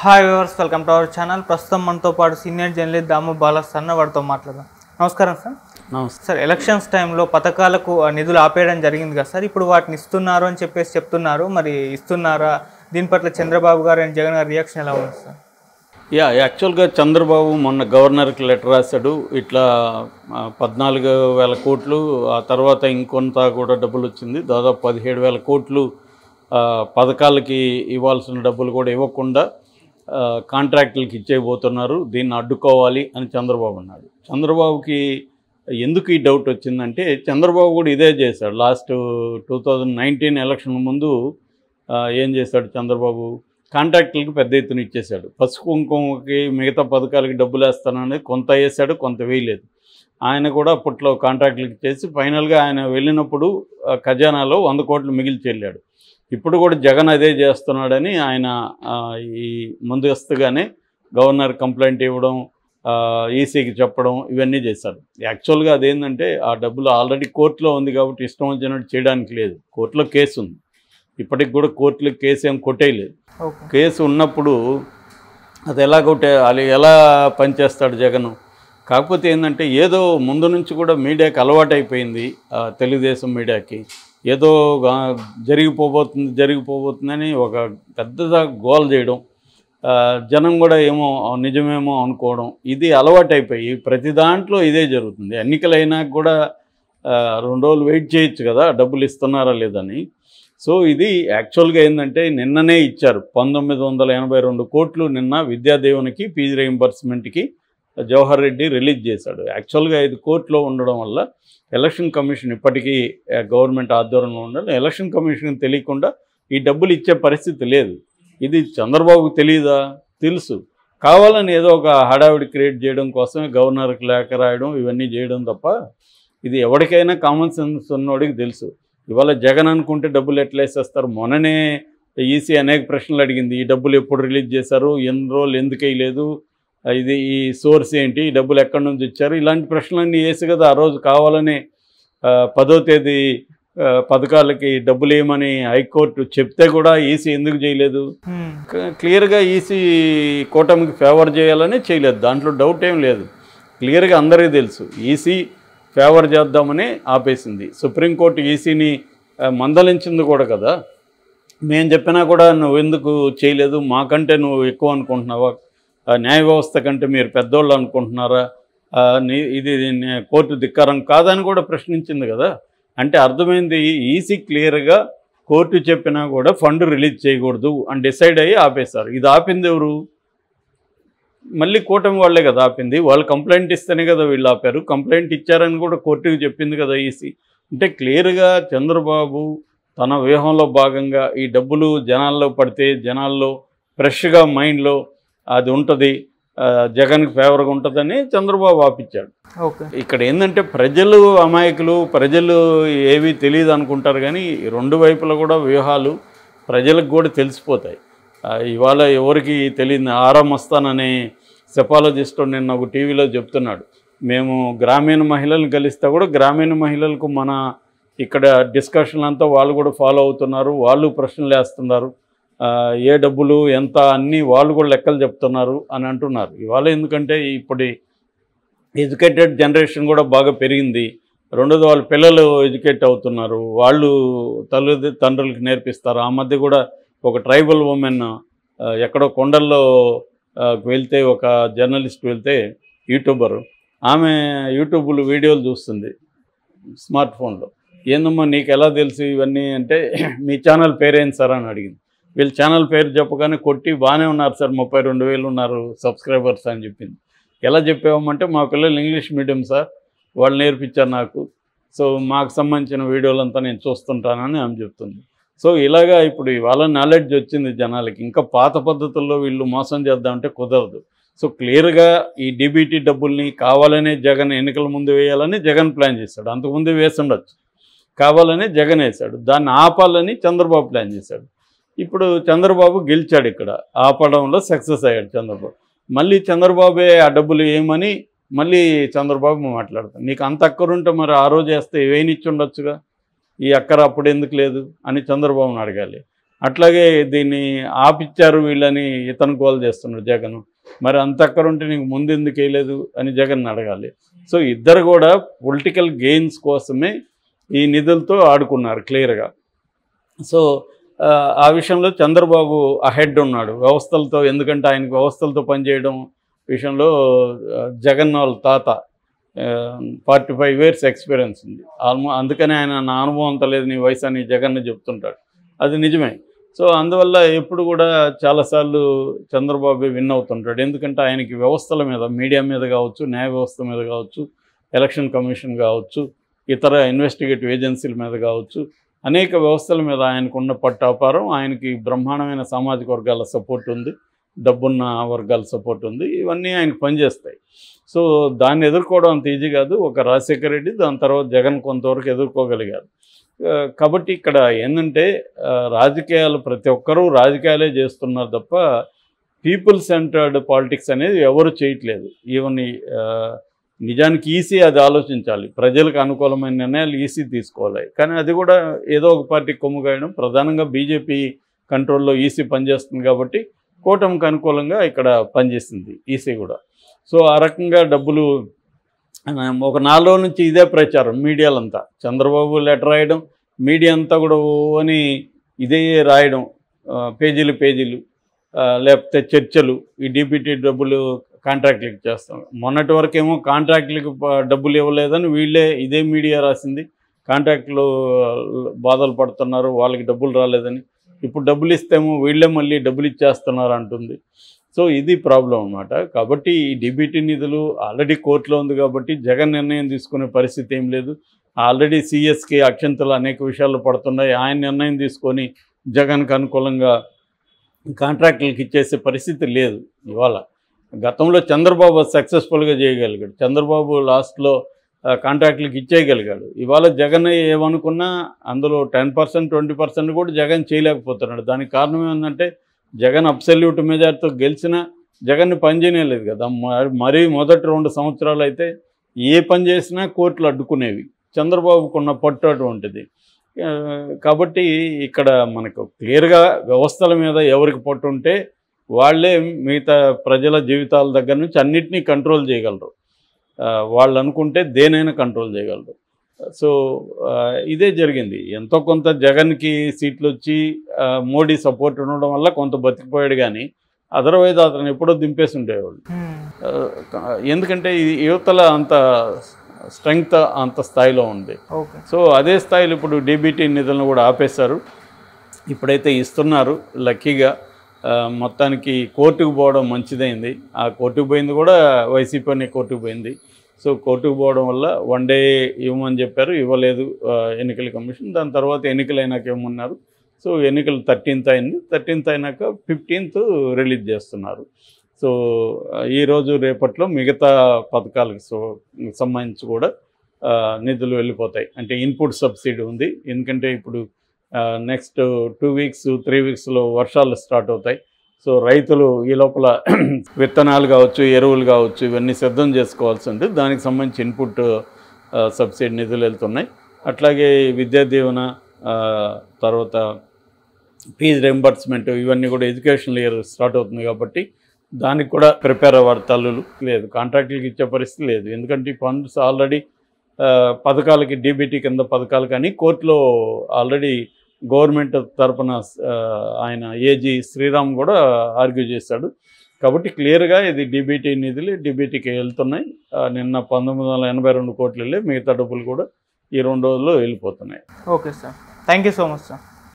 Hi viewers, welcome to our channel. ప్రస్తుతం మనతో పాటు సీనియర్ జర్నలిస్ట్ దాము బాలా సన్న వారితో మాట్లాడదాం. నమస్కారం సార్. నమస్తే సార్, ఎలక్షన్స్ టైంలో పథకాలకు నిధులు ఆపేయడం జరిగింది కదా సార్. ఇప్పుడు వాటిని ఇస్తున్నారు అని చెప్పేసి చెప్తున్నారు. మరి ఇస్తున్నారా? దీని పట్ల చంద్రబాబు గారు అండ్ జగన్ గారి రియాక్షన్ ఎలా ఉంది సార్? యాక్చువల్గా చంద్రబాబు మొన్న గవర్నర్కి లెటర్ రాశాడు. ఇట్లా 14,000 కోట్లు, ఆ తర్వాత ఇంకొంత కూడా డబ్బులు వచ్చింది. దాదాపు 17,000 కోట్లు పథకాలకి ఇవ్వాల్సిన డబ్బులు కూడా ఇవ్వకుండా కాంట్రాక్టులకి ఇచ్చేయబోతున్నారు. దీన్ని అడ్డుకోవాలి అని చంద్రబాబు అన్నాడు. చంద్రబాబుకి ఎందుకు ఈ డౌట్ వచ్చిందంటే, చంద్రబాబు కూడా ఇదే చేశాడు. లాస్ట్ 2019 ఎలక్షన్ ముందు ఏం చేశాడు చంద్రబాబు? కాంట్రాక్టులకి పెద్ద ఎత్తున ఇచ్చేశాడు. పసుపు కుంకుమకి మిగతా పథకాలకి డబ్బులు వేస్తాననేది కొంత వేసాడు, కొంత వేయలేదు. ఆయన కూడా అప్పట్లో కాంట్రాక్టులకి ఇచ్చేసి ఫైనల్గా ఆయన వెళ్ళినప్పుడు ఖజానాలో 100 కోట్లు మిగిల్చి వెళ్ళాడు. ఇప్పుడు కూడా జగన్ అదే చేస్తున్నాడని ఆయన ఈ ముందస్తుగానే గవర్నర్ కంప్లైంట్ ఇవ్వడం, ఈసీకి చెప్పడం, ఇవన్నీ చేశారు. యాక్చువల్గా అదేంటంటే, ఆ డబ్బులు ఆల్రెడీ కోర్టులో ఉంది కాబట్టి ఇష్టం వచ్చినట్టు చేయడానికి లేదు. కోర్టులో కేసు ఉంది. ఇప్పటికి కూడా కోర్టులో కేసు ఏం కొట్టేయలేదు. కేసు ఉన్నప్పుడు అది ఎలా పనిచేస్తాడు జగన్? కాకపోతే ఏంటంటే, ఏదో ముందు నుంచి కూడా మీడియాకి అలవాటు అయిపోయింది, తెలుగుదేశం మీడియాకి. ఏదో జరిగిపోబోతుందని ఒక పెద్దగా గోల్ చేయడం, జనం కూడా ఏమో నిజమేమో అనుకోవడం, ఇది అలవాటు అయిపోయి ప్రతి దాంట్లో ఇదే జరుగుతుంది. ఎన్నికలైనా కూడా 2 రోజులు వెయిట్ చేయొచ్చు కదా డబ్బులు ఇస్తున్నారా లేదని. సో ఇది యాక్చువల్గా ఏంటంటే, నిన్ననే ఇచ్చారు 1982 కోట్లు. నిన్న విద్యాదేవునికి ఫీజు రీయింబర్స్మెంట్కి జవహర్ రెడ్డి రిలీజ్ చేశాడు. యాక్చువల్గా ఇది కోర్టులో ఉండడం వల్ల ఎలక్షన్ కమిషన్ ఇప్పటికీ గవర్నమెంట్ ఆధ్వర్యంలో ఉండాలి. ఎలక్షన్ కమిషన్ తెలియకుండా ఈ డబ్బులు ఇచ్చే పరిస్థితి లేదు. ఇది చంద్రబాబుకు తెలియదా? తెలుసు. కావాలని ఏదో ఒక హడావిడి క్రియేట్ చేయడం కోసమే గవర్నర్కి లేఖ రాయడం, ఇవన్నీ చేయడం తప్ప ఇది ఎవరికైనా కామన్ సెన్స్ ఉన్నోడికి తెలుసు. ఇవాళ జగన్ అనుకుంటే డబ్బులు ఎట్లా వేసేస్తారు? మొన్ననే ఈసీ అనేక ప్రశ్నలు అడిగింది. ఈ డబ్బులు ఎప్పుడు రిలీజ్ చేశారు, ఎన్ని రోజులు ఎందుకు వేయలేదు, ఇది ఈ సోర్స్ ఏంటి, ఈ డబ్బులు ఎక్కడి నుంచి ఇచ్చారు, ఇలాంటి ప్రశ్నలన్నీ వేసి కదా ఆ రోజు కావాలని 10వ తేదీ పథకాలకి డబ్బులు ఏమని హైకోర్టు చెప్తే కూడా ఈసీ ఎందుకు చేయలేదు? క్లియర్గా ఈసీ కూటమికి ఫేవర్ చేయాలని చేయలేదు. దాంట్లో డౌట్ ఏం లేదు. క్లియర్గా అందరికీ తెలుసు ఈసీ ఫేవర్ చేద్దామని ఆపేసింది. సుప్రీంకోర్టు ఈసీని మందలించింది కూడా కదా. మేము చెప్పినా కూడా నువ్వు ఎందుకు చేయలేదు, మాకంటే నువ్వు ఎక్కువ అనుకుంటున్నావా, న్యాయ వ్యవస్థ కంటే మీరు పెద్దోళ్ళు అనుకుంటున్నారా, ఇది కోర్టు ధిక్కారం కాదని కూడా ప్రశ్నించింది కదా. అంటే అర్థమైంది, ఈసీ క్లియర్గా కోర్టు చెప్పినా కూడా ఫండ్ రిలీజ్ చేయకూడదు అని డిసైడ్ అయ్యి ఆపేశారు. ఇది ఆపింది ఎవరు? మళ్ళీ కూటమి వాళ్ళే కదా ఆపింది. వాళ్ళు కంప్లైంట్ ఇస్తేనే కదా వీళ్ళు ఆపారు. కంప్లైంట్ ఇచ్చారని కూడా కోర్టుకు చెప్పింది కదా ఈసీ. అంటే క్లియర్గా చంద్రబాబు తన వ్యూహంలో భాగంగా ఈ డబ్బులు జనాల్లో పడితే జనాల్లో ఫ్రెష్గా మైండ్లో అది ఉంటుంది, జగన్కి ఫేవర్గా ఉంటుందని చంద్రబాబు ఆపించాడు. ఇక్కడ ఏంటంటే, ప్రజలు అమాయకులు, ప్రజలు ఏవి తెలియదు అనుకుంటారు. కానీ 2 వైపులా కూడా వ్యూహాలు ప్రజలకు కూడా తెలిసిపోతాయి. ఇవాళ ఎవరికి తెలియదు. ఆరామ్ మస్తాననే సెపాలజిస్ట్ నిన్న ఒక టీవీలో చెప్తున్నాడు, మేము గ్రామీణ మహిళలను కలిస్తే కూడా గ్రామీణ మహిళలకు మన ఇక్కడ డిస్కషన్ అంతా వాళ్ళు కూడా ఫాలో అవుతున్నారు, వాళ్ళు ప్రశ్నలు వేస్తున్నారు, ఏ డబ్బులు ఎంత అన్నీ వాళ్ళు కూడా లెక్కలు చెప్తున్నారు అని అంటున్నారు. ఇవాళ ఎందుకంటే ఇప్పుడు ఎడ్యుకేటెడ్ జనరేషన్ కూడా బాగా పెరిగింది. రెండోది వాళ్ళ పిల్లలు ఎడ్యుకేట్ అవుతున్నారు, వాళ్ళు తండ్రులకు నేర్పిస్తారు. ఆ మధ్య కూడా ఒక ట్రైబల్ ఉమెన్ ఎక్కడో కొండల్లో వెళ్తే, ఒక జర్నలిస్ట్ వెళ్తే, యూట్యూబర్, ఆమె యూట్యూబ్లో వీడియోలు చూస్తుంది స్మార్ట్ ఫోన్లో. ఏందమ్మా నీకు ఎలా తెలుసు ఇవన్నీ అంటే, మీ ఛానల్ పేరేంటి సార్ అని అడిగింది. వీళ్ళు ఛానల్ పేరు చెప్పగానే కొట్టి, బాగానే ఉన్నారు సార్, 32,000 ఉన్నారు సబ్స్క్రైబర్స్ అని చెప్పింది. ఎలా చెప్పామంటే, మా పిల్లలు ఇంగ్లీష్ మీడియం సార్, వాళ్ళు నేర్పించారు నాకు, సో మాకు సంబంధించిన వీడియోలంతా నేను చూస్తుంటానని ఆమె చెప్తుంది. సో ఇలాగా ఇప్పుడు ఇవాళ నాలెడ్జ్ వచ్చింది జనాలకి. ఇంకా పాత పద్ధతుల్లో వీళ్ళు మోసం చేద్దామంటే కుదరదు. సో క్లియర్గా ఈ డీబీటీ డబ్బుల్ని కావాలనే జగన్ ఎన్నికల ముందు వేయాలని జగన్ ప్లాన్ చేశాడు. అంతకుముందు వేసి ఉండొచ్చు, కావాలనే జగన్ వేశాడు. దాన్ని ఆపాలని చంద్రబాబు ప్లాన్ చేశాడు. ఇప్పుడు చంద్రబాబు గెలిచాడు, ఇక్కడ ఆపడంలో సక్సెస్ అయ్యాడు చంద్రబాబు. మళ్ళీ చంద్రబాబే ఆ డబ్బులు ఏమని మళ్ళీ చంద్రబాబు మాట్లాడతాడు. నీకు అంత అక్కరుంటే మరి ఆ రోజు వేస్తే వేయనిచ్చి ఉండొచ్చుగా, ఈ అక్కర అప్పుడు ఎందుకు లేదు అని చంద్రబాబుని అడగాలి. అట్లాగే దీన్ని ఆపిచ్చారు వీళ్ళని ఇతను గోల్ చేస్తున్నాడు జగన్. మరి అంత అక్కరుంటే నీకు ముందు ఎందుకు వేయలేదు అని జగన్ అడగాలి. సో ఇద్దరు కూడా పొలిటికల్ గెయిన్స్ కోసమే ఈ నిధులతో ఆడుకున్నారు క్లియర్గా. సో ఆ విషయంలో చంద్రబాబు అహెడ్ ఉన్నాడు వ్యవస్థలతో. ఎందుకంటే ఆయనకు వ్యవస్థలతో పనిచేయడం విషయంలో జగన్ వాళ్ళ తాత 45 years ఎక్స్పీరియన్స్ ఉంది అందుకనే ఆయన నా అనుభవం అంత లేదు నీ వయసు అని జగన్ చెప్తుంటాడు. అది నిజమే. సో అందువల్ల ఎప్పుడు కూడా చాలాసార్లు చంద్రబాబు విన్ అవుతుంటాడు. ఎందుకంటే ఆయనకి వ్యవస్థల మీద, మీడియా మీద కావచ్చు, న్యాయ వ్యవస్థ మీద కావచ్చు, ఎలక్షన్ కమిషన్ కావచ్చు, ఇతర ఇన్వెస్టిగేటివ్ ఏజెన్సీల మీద కావచ్చు, అనేక వ్యవస్థల మీద ఆయనకున్న పట్టాపారం. ఆయనకి బ్రహ్మాండమైన సామాజిక వర్గాల సపోర్ట్ ఉంది, డబ్బున్న వర్గాల సపోర్ట్ ఉంది. ఇవన్నీ ఆయనకు పనిచేస్తాయి. సో దాన్ని ఎదుర్కోవడం అంత ఈజీ కాదు. ఒక రాజశేఖర రెడ్డి, దాని తర్వాత జగన్ కొంతవరకు ఎదుర్కోగలిగారు. కాబట్టి ఇక్కడ ఏంటంటే రాజకీయాలు ప్రతి ఒక్కరూ రాజకీయాలే చేస్తున్నారు తప్ప పీపుల్ సెంటర్డ్ పాలిటిక్స్ అనేది ఎవరు చేయట్లేదు. ఈవెన్ నిజానికి ఈసీ అది ఆలోచించాలి. ప్రజలకు అనుకూలమైన నిర్ణయాలు ఈసీ తీసుకోవాలి. కానీ అది కూడా ఏదో ఒక పార్టీకి కొమ్ముగాయడం. ప్రధానంగా బీజేపీ కంట్రోల్లో ఈసీ పనిచేస్తుంది కాబట్టి కూటమికి అనుకూలంగా ఇక్కడ పనిచేసింది ఈసీ కూడా. సో ఆ రకంగా డబ్బులు ఒక 4 రోజుల నుంచి ఇదే ప్రచారం మీడియాలంతా. చంద్రబాబు లెటర్ రాయడం, మీడియా అంతా కూడా అని ఇదే రాయడం, పేజీలు లేకపోతే చర్చలు. ఈ డీబీటీ డబ్బులు కాంట్రాక్ట్లకు ఇచ్చేస్తాం. మొన్నటి వరకేమో కాంట్రాక్ట్లకు డబ్బులు ఇవ్వలేదని వీళ్ళే ఇదే మీడియా రాసింది. కాంట్రాక్టులు బాధలు పడుతున్నారు, వాళ్ళకి డబ్బులు రాలేదని. ఇప్పుడు డబ్బులు ఇస్తేమో వీళ్ళే మళ్ళీ డబ్బులు ఇచ్చేస్తున్నారు అంటుంది. సో ఇది ప్రాబ్లం అన్నమాట. కాబట్టి ఈ డీబీటీ నిధులు ఆల్రెడీ కోర్టులో ఉంది కాబట్టి జగన్ నిర్ణయం తీసుకునే పరిస్థితి ఏం లేదు. ఆల్రెడీ సిఎస్కి అక్షంతలు అనేక విషయాల్లో పడుతున్నాయి. ఆయన నిర్ణయం తీసుకొని జగన్కి అనుకూలంగా కాంట్రాక్టులకు ఇచ్చేసే పరిస్థితి లేదు ఇవాళ. గతంలో చంద్రబాబు సక్సెస్ఫుల్గా చేయగలిగాడు. చంద్రబాబు లాస్ట్లో కాంట్రాక్టులకు ఇచ్చేయగలిగాడు. ఇవాళ జగన్ ఏమనుకున్నా అందులో 10%, 20% కూడా జగన్ చేయలేకపోతున్నాడు. దానికి కారణం ఏంటంటే జగన్ అబ్సల్యూట్ మెజార్టీతో గెలిచినా జగన్ని పని చేయలేదు కదా. మరీ మొదటి 2 సంవత్సరాలు అయితే ఏ పని చేసినా కోర్టులు అడ్డుకునేవి. చంద్రబాబుకున్న పట్టు అటువంటిది. కాబట్టి ఇక్కడ మనకు క్లియర్గా వ్యవస్థల మీద ఎవరికి పట్టు ఉంటే వాళ్ళే మిగతా ప్రజల జీవితాల దగ్గర నుంచి అన్నిటినీ కంట్రోల్ చేయగలరు. వాళ్ళు అనుకుంటే దేనైనా కంట్రోల్ చేయగలరు. సో ఇదే జరిగింది. ఎంతో కొంత జగన్కి సీట్లు వచ్చి మోడీ సపోర్ట్ ఉండడం వల్ల కొంత బతికిపోయాడు. కానీ అదర్వైజ్ అతను ఎప్పుడో దింపేసి ఉండేవాళ్ళు. ఎందుకంటే యువతల అంత స్ట్రెంగ్త్ అంత స్థాయిలో ఉంది. సో అదే స్థాయిలో ఇప్పుడు డీబీటీ నిధులను కూడా ఆపేశారు. ఇప్పుడైతే ఇస్తున్నారు లక్కీగా. మొత్తానికి కోర్టుకు పోవడం మంచిదైంది. ఆ కోర్టుకు పోయింది కూడా వైసీపీ అనే కోర్టుకు పోయింది. సో కోర్టుకు పోవడం వల్ల 1 day ఇవ్వమని చెప్పారు, ఇవ్వలేదు ఎన్నికల కమిషన్. దాని తర్వాత ఎన్నికలు అయినాక ఏమన్నారు. సో ఎన్నికలు 13th అయింది. 13th అయినాక 15th రిలీజ్ చేస్తున్నారు. సో ఈరోజు రేపట్లో మిగతా పథకాలకు సంబంధించి కూడా నిధులు వెళ్ళిపోతాయి. అంటే ఇన్పుట్ సబ్సిడీ ఉంది. ఎందుకంటే ఇప్పుడు నెక్స్ట్ 2 weeks 3 weeksలో వర్షాలు స్టార్ట్ అవుతాయి. సో రైతులు ఈ లోపల విత్తనాలు కావచ్చు, ఎరువులు కావచ్చు, ఇవన్నీ సిద్ధం చేసుకోవాల్సి ఉంది. దానికి సంబంధించి ఇన్పుట్ సబ్సిడీ నిధులు వెళ్తున్నాయి. అట్లాగే విద్యా దీవెన, తర్వాత ఫీజు రింబర్స్మెంట్, ఇవన్నీ కూడా ఎడ్యుకేషనల్ ఇయర్ స్టార్ట్ అవుతుంది కాబట్టి దానికి కూడా ప్రిపేర్ అవ్వాలి. తల్లులు లేదు, కాంట్రాక్టులకు ఇచ్చే పరిస్థితి లేదు. ఎందుకంటే ఈ ఫండ్స్ ఆల్రెడీ పథకాలకి, డీబీటీ కింద పథకాలు కానీ కోర్టులో ఆల్రెడీ గవర్నమెంట్ తరఫున ఆయన ఏజీ శ్రీరామ్ కూడా ఆర్గ్యూ చేశాడు. కాబట్టి క్లియర్గా ఇది డీబీటీ నిధులు డీబీటీకి వెళ్తున్నాయి. నిన్న 1982 కోట్లు వెళ్ళి మిగతా డబ్బులు కూడా ఈ 2 రోజుల్లో వెళ్ళిపోతున్నాయి. Okay sir, thank you so much sir.